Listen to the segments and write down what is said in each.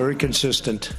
very consistent.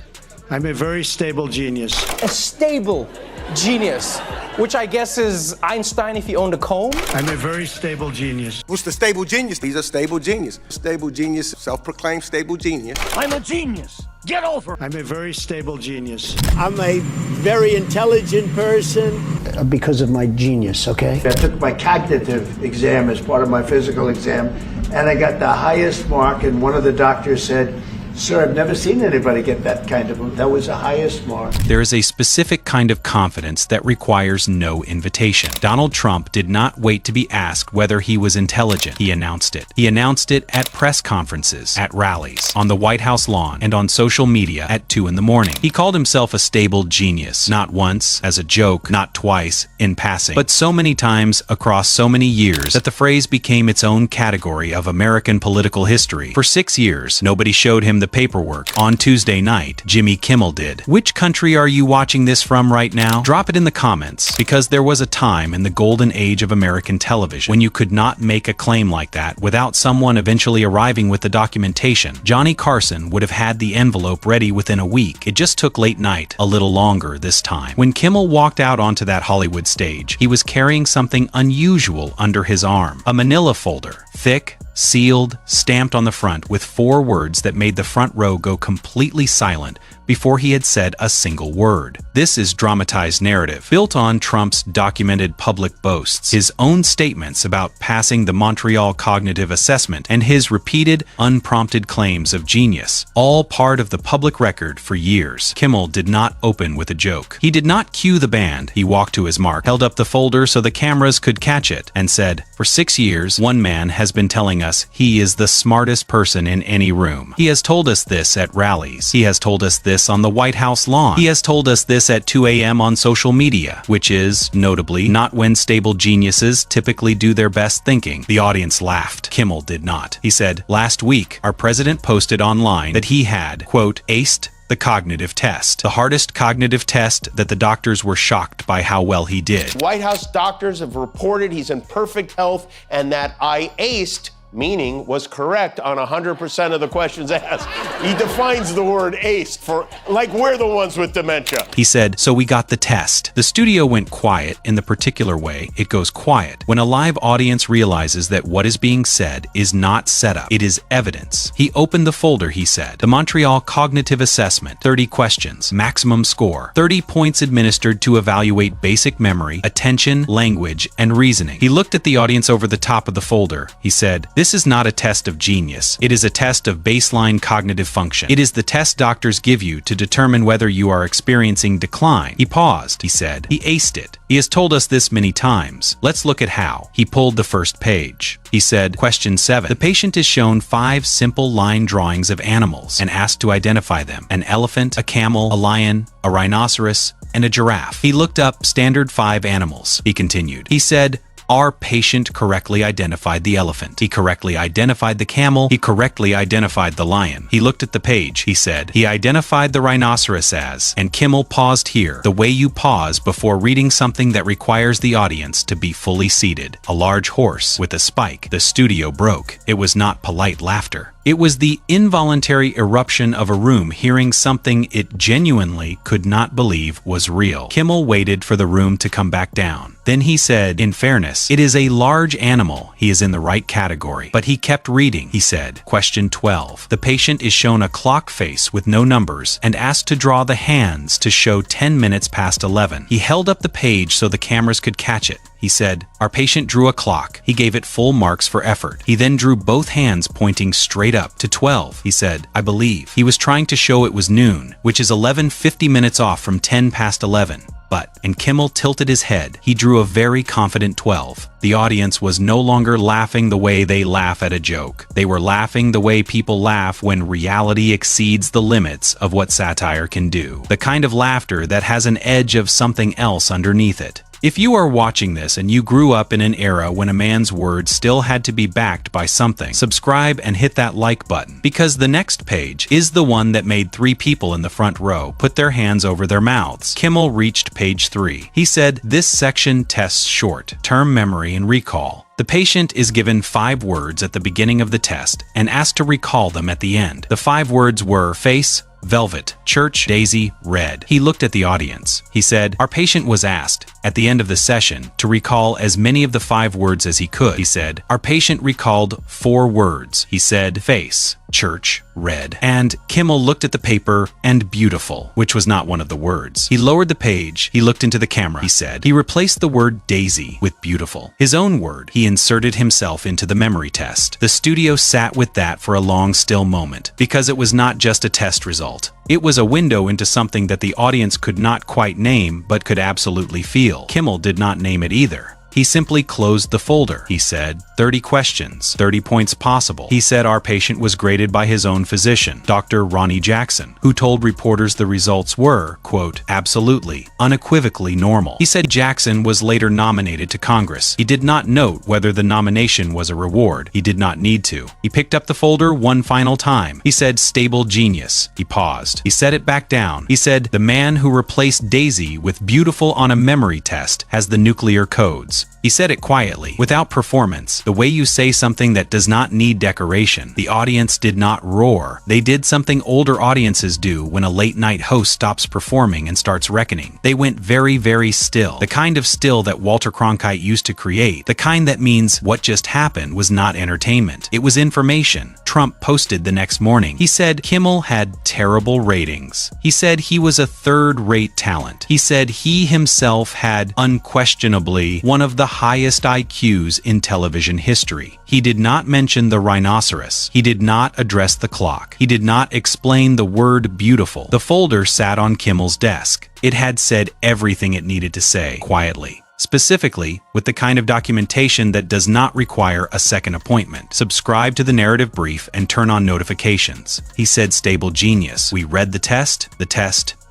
I'm a very stable genius. A stable genius, which I guess is Einstein if he owned a comb? I'm a very stable genius. Who's the stable genius? He's a stable genius. Stable genius, self-proclaimed stable genius. I'm a genius. Get over it. I'm a very stable genius. I'm a very intelligent person. Because of my genius, okay? I took my cognitive exam as part of my physical exam, and I got the highest mark, and one of the doctors said, "Sir, I've never seen anybody get that kind of, that was the highest mark." There is a specific kind of confidence that requires no invitation. Donald Trump did not wait to be asked whether he was intelligent. He announced it. He announced it at press conferences, at rallies, on the White House lawn, and on social media at 2 in the morning. He called himself a stable genius, not once, as a joke, not twice, in passing, but so many times across so many years that the phrase became its own category of American political history. For 6 years, nobody showed him the paperwork. On Tuesday night, Jimmy Kimmel did. Which country are you watching this from right now? Drop it in the comments, because there was a time in the golden age of American television when you could not make a claim like that without someone eventually arriving with the documentation. Johnny Carson would have had the envelope ready within a week. It just took late night, a little longer this time. When Kimmel walked out onto that Hollywood stage, he was carrying something unusual under his arm. A manila folder, thick, sealed, stamped on the front with 4 words that made the front row go completely silent before he had said a single word. This is dramatized narrative, built on Trump's documented public boasts, his own statements about passing the Montreal Cognitive Assessment, and his repeated, unprompted claims of genius, all part of the public record for years. Kimmel did not open with a joke. He did not cue the band. He walked to his mark, held up the folder so the cameras could catch it, and said, "For 6 years, one man has been telling us he is the smartest person in any room. He has told us this at rallies. He has told us this on the White House lawn. He has told us this at 2 a.m. on social media," which is, notably, not when stable geniuses typically do their best thinking. The audience laughed. Kimmel did not. He said, "Last week, our president posted online that he had, quote, aced the cognitive test, the hardest cognitive test that the doctors were shocked by how well he did." White House doctors have reported he's in perfect health and that I aced, meaning was correct on 100% of the questions asked. He defines the word aced for, like we're the ones with dementia. He said, "So we got the test." The studio went quiet in the particular way it goes quiet when a live audience realizes that what is being said is not setup, it is evidence. He opened the folder, he said. The Montreal Cognitive Assessment, 30 questions, maximum score, 30 points administered to evaluate basic memory, attention, language, and reasoning. He looked at the audience over the top of the folder. He said, "This is not a test of genius. It is a test of baseline cognitive function. It is the test doctors give you to determine whether you are experiencing decline." He paused. He said, "He aced it. He has told us this many times. Let's look at how." He pulled the first page. He said, question 7. The patient is shown 5 simple line drawings of animals and asked to identify them. An elephant, a camel, a lion, a rhinoceros, and a giraffe. He looked up standard 5 animals. He continued. He said, "Our patient correctly identified the elephant. He correctly identified the camel. He correctly identified the lion." He looked at the page. He said, "He identified the rhinoceros as," and Kimmel paused here, the way you pause before reading something that requires the audience to be fully seated. "A large horse with a spike." The studio broke. It was not polite laughter. It was the involuntary eruption of a room hearing something it genuinely could not believe was real. Kimmel waited for the room to come back down. Then he said, "In fairness, it is a large animal. He is in the right category." But he kept reading. He said, question 12. The patient is shown a clock face with no numbers and asked to draw the hands to show 10 minutes past 11. He held up the page so the cameras could catch it. He said, "Our patient drew a clock." He gave it full marks for effort. He then drew both hands pointing straight up to 12. He said, "I believe." He was trying to show it was noon, which is 11:50 minutes off from 10 past 11. But, and Kimmel tilted his head, he drew a very confident 12. The audience was no longer laughing the way they laugh at a joke. They were laughing the way people laugh when reality exceeds the limits of what satire can do. The kind of laughter that has an edge of something else underneath it. If you are watching this and you grew up in an era when a man's words still had to be backed by something, subscribe and hit that like button, because the next page is the one that made 3 people in the front row put their hands over their mouths. Kimmel reached page 3. He said, "This section tests short-term memory and recall. The patient is given 5 words at the beginning of the test and asked to recall them at the end. The 5 words were face, velvet, church, daisy, red. He looked at the audience. He said, "Our patient was asked, at the end of the session, to recall as many of the 5 words as he could." He said, "Our patient recalled 4 words." He said, "face, church, red." And Kimmel looked at the paper and beautiful, which was not one of the words. He lowered the page. He looked into the camera. He said, he replaced the word daisy with beautiful. His own word. He inserted himself into the memory test. The studio sat with that for a long, still moment, because it was not just a test result. It was a window into something that the audience could not quite name, but could absolutely feel. Kimmel did not name it either. He simply closed the folder. He said, 30 questions, 30 points possible. He said our patient was graded by his own physician, Dr. Ronnie Jackson, who told reporters the results were, quote, absolutely, unequivocally normal. He said Jackson was later nominated to Congress. He did not note whether the nomination was a reward. He did not need to. He picked up the folder one final time. He said, stable genius. He paused. He set it back down. He said, the man who replaced Daisy with beautiful on a memory test has the nuclear codes. He said it quietly, without performance, the way you say something that does not need decoration. The audience did not roar. They did something older audiences do when a late-night host stops performing and starts reckoning. They went very, very still. The kind of still that Walter Cronkite used to create. The kind that means what just happened was not entertainment. It was information. Trump posted the next morning. He said Kimmel had terrible ratings. He said he was a third-rate talent. He said he himself had unquestionably one of the highest IQs in television history. He did not mention the rhinoceros. He did not address the clock. He did not explain the word beautiful. The folder sat on Kimmel's desk. It had said everything it needed to say, quietly. Specifically, with the kind of documentation that does not require a second appointment. Subscribe to the narrative brief and turn on notifications. He said stable genius. We read the test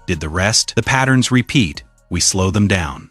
did the rest. The patterns repeat. We slow them down.